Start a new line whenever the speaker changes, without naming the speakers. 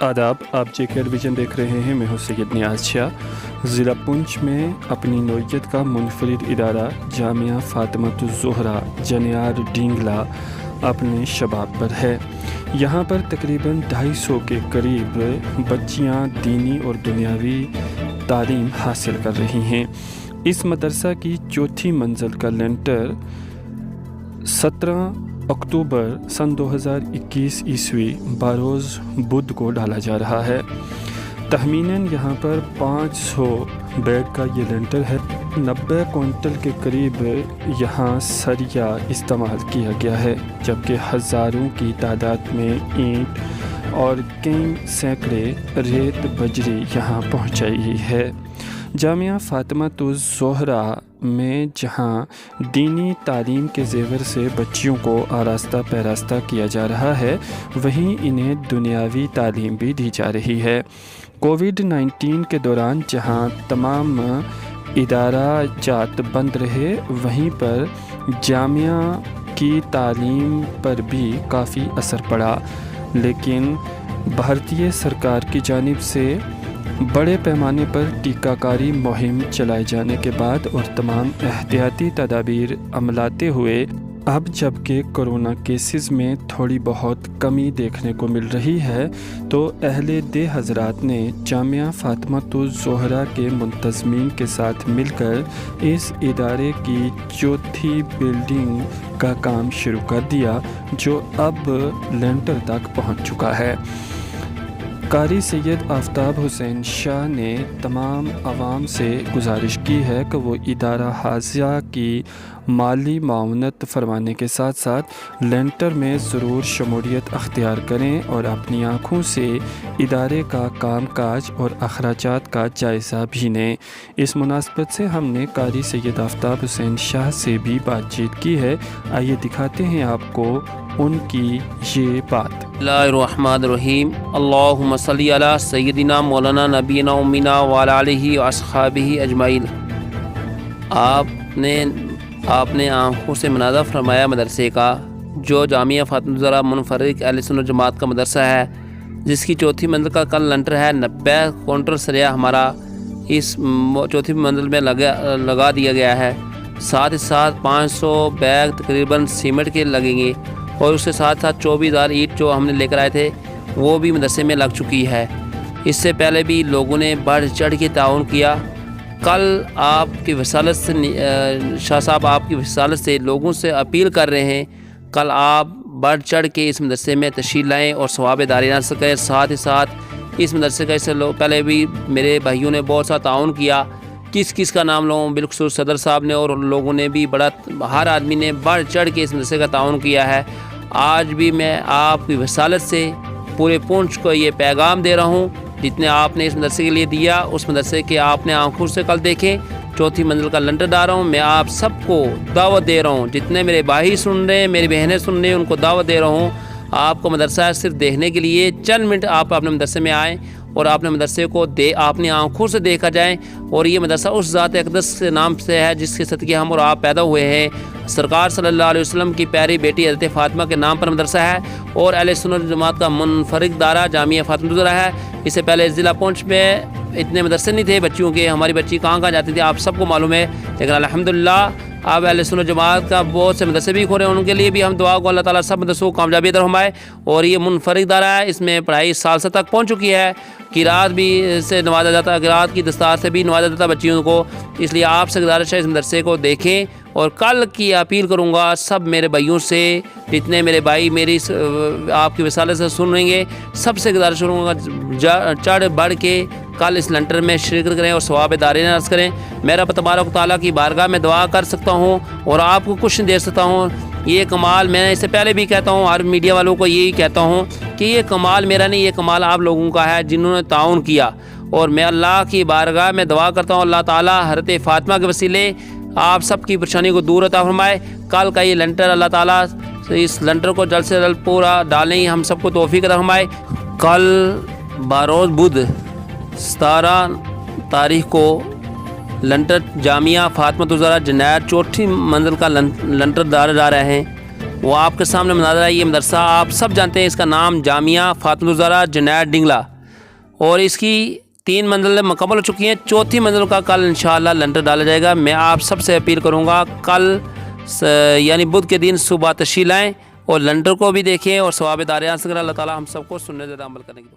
आदाब, आप जेकेआर विजन देख रहे हैं। मैं हूं सैयद नियाज़ शाह। ज़िला पुंछ में अपनी नौइयत का मुनफरिद इदारा जामिया फ़ातिमतुज़-ज़ोहरा जनियार डिंगला अपने शबाब पर है। यहाँ पर तकरीबन 250 के करीब बच्चियाँ दीनी और दुनियावी तालीम हासिल कर रही हैं। इस मदरसा की चौथी मंजिल का लेंटर 17 अक्टूबर सन 2021 ईस्वी बरोज़ बुध को डाला जा रहा है। तखमीनन यहाँ पर 500 बेड का ये लेंटर है। 90 क्विंटल के करीब यहाँ सरिया इस्तेमाल किया गया है, जबकि हज़ारों की तादाद में ईंट और कई सैकड़े रेत बजरी यहाँ पहुँचाई गई है। जामिया फ़ातिमतुज़-ज़ोहरा में जहाँ दीनी तालीम के ज़ेवर से बच्चियों को आरास्ता पैरास्ता किया जा रहा है, वहीं इन्हें दुनियावी तालीम भी दी जा रही है। कोविड-19 के दौरान जहाँ तमाम इदारा जात बंद रहे, वहीं पर जामिया की तालीम पर भी काफ़ी असर पड़ा, लेकिन भारतीय सरकार की जानिब से बड़े पैमाने पर टीकाकारी मुहिम चलाए जाने के बाद और तमाम एहतियाती तदाबीर अमलाते हुए अब जबकि कोरोना केसेस में थोड़ी बहुत कमी देखने को मिल रही है, तो अहले दे हज़रात ने जामिया फ़ातिमतुज़-ज़ोहरा के मुंतज़मीन के साथ मिलकर इस इदारे की चौथी बिल्डिंग का काम शुरू कर दिया, जो अब लेंटर तक पहुंच चुका है। कारी सैयद आफ्ताब हुसैन शाह ने तमाम आवाम से गुजारिश की है कि वो इदारा हाजिया की माली माउनत फरमाने के साथ साथ लेंटर में ज़रूर शमूलियत अख्तियार करें और अपनी आँखों से इदारे का काम काज और अखराजात का जायज़ा भी लें। इस मुनासबत से हमने कारी सैयद आफ्ताब हुसैन शाह से भी बातचीत की है। आइए दिखाते हैं आपको उनकी ये बात।
बिस्मिल्लाहिर्रहमानिर्रहीम। अल्लाहुम्मा सल्ली अला सय्यदिना मौलाना नबीना उम्मीना व अला आलिहि व अस्हाबिहि अजमाइन। आपने आँखों से मनाज़ा फरमाया मदरसे का, जो जामिया फ़ातिमतुज़-ज़ोहरा मुनफरिद अहले सुन्नत जमात का मदरसा है, जिसकी चौथी मंजिल का कल लेंटर है। 90 क्विंटल सरिया हमारा इस चौथी मंजिल में लगा दिया गया है। साथ ही साथ 500 बैग तकरीबन सीमेंट के लगेंगे और उसके साथ साथ 24,000 ईंट जो हमने लेकर आए थे वो भी मदरसे में लग चुकी है। इससे पहले भी लोगों ने बढ़ चढ़ के ताउन किया। कल आपकी वसालत से शाह साहब आपकी वसालत से लोगों से अपील कर रहे हैं, कल आप बढ़ चढ़ के इस मदरसे में तशरीफ़ लाएँ और सवाब दारी ना सकें। साथ ही साथ इस मदरसे का इससे पहले भी मेरे भाइयों ने बहुत सा ताउन किया। किस किस का नाम लूँ, बिल्कुल सदर साहब ने और लोगों ने भी हर आदमी ने बढ़ चढ़ के इस मदरसे का ताउन किया है। आज भी मैं आपकी वसालत से पूरे पुंछ को ये पैगाम दे रहा हूँ, जितने आपने इस मदरसे के लिए दिया, उस मदरसे के आपने आंखों से कल देखें। चौथी मंजिल का लेंटर डाल रहा हूँ। मैं आप सबको दावत दे रहा हूँ, जितने मेरे भाई सुन रहे हैं, मेरी बहनें सुन रही हैं, उनको दावत दे रहा हूँ। आपको मदरसा सिर्फ देखने के लिए चंद मिनट आप अपने मदरसे में आएँ और अपने मदरसे को अपनी आँखों से देखा जाए। और ये मदरसा उस ज़ात अक़दस के नाम से है जिसके सदक़े हम और आप पैदा हुए हैं। सरकार सल्लल्लाहु अलैहि वसल्लम की प्यारी बेटी हज़रत फ़ातिमा के नाम पर मदरसा है और अहले सुन्नत जमात का मुनफरिद दारा जामिया फ़ातिमतुज़-ज़ोहरा है। इससे पहले ज़िला पुंछ में इतने मदरसे नहीं थे बच्चियों के। हमारी बच्ची कहाँ जाती थी आप सबको मालूम है, लेकिन अल्हम्दुलिल्लाह अब अहले सुन्नत जमात का बहुत से मदरसे भी खोले। उनके लिए भी हम दुआ को अल्लाह ताला सब मदरसों को कामयाबी अता फरमाए। और ये मुनफरिद दारा है, इसमें पढ़ाई साल से तक पहुँच चुकी है। किरात भी से नवाजा जाता है, किरात की दस्तार से भी नवाजा जाता है बच्चियों को। इसलिए आपसे गुजारिश है इस मदरसे को देखें। और कल की अपील करूँगा सब मेरे भाइयों से, जितने मेरे भाई मेरी आपकी वसालत से सुन रहेंगे, सबसे गुजारिश करूँगा चढ़ बढ़ के कल इस लेंटर में शिरकत करें और सवाब दारी नर्स करें। मेरा तबारक ताला की बारगाह में दुआ कर सकता हूँ और आपको कुछ नहीं दे सकता हूँ। ये कमाल मैं इससे पहले भी कहता हूँ, हर मीडिया वालों को यही कहता हूँ कि ये कमाल मेरा नहीं, ये कमाल आप लोगों का है जिन्होंने ताउन किया। और मैं अल्लाह की बारगाह में दुआ करता हूँ, अल्लाह ताला हज़रत फ़ातिमा के वसीले आप सबकी परेशानी को दूर अता फरमाए। कल का ये लेंटर अल्लाह ताला इस लेंटर को जल्द से जल्द पूरा डालें, हम सबको तौफीक अता फरमाए। कल बरोज़ बुध 17 तारीख को लेंटर जामिया फ़ातिमतुज़-ज़ोहरा जनियार चौथी मंजिल का लेंटर डाले जा रहे हैं। وہ آپ کے سامنے مناظرہ ہے۔ یہ مدرسہ آپ سب جانتے ہیں، اس کا نام جامعہ فاطمہ الزہرا جنید ڈنگلا، اور اس کی 3 منزلیں مکمل ہو چکی ہیں، 4تھی منزل کا کل انشاءاللہ لنٹر ڈالا جائے گا۔ میں آپ سب سے اپیل کروں گا کل یعنی بدھ کے دن صبح تشریف لائیں اور لنٹر کو بھی دیکھیں اور ثواب دارین سے اللہ تعالی ہم سب کو سننے زیادہ عمل کرنے کی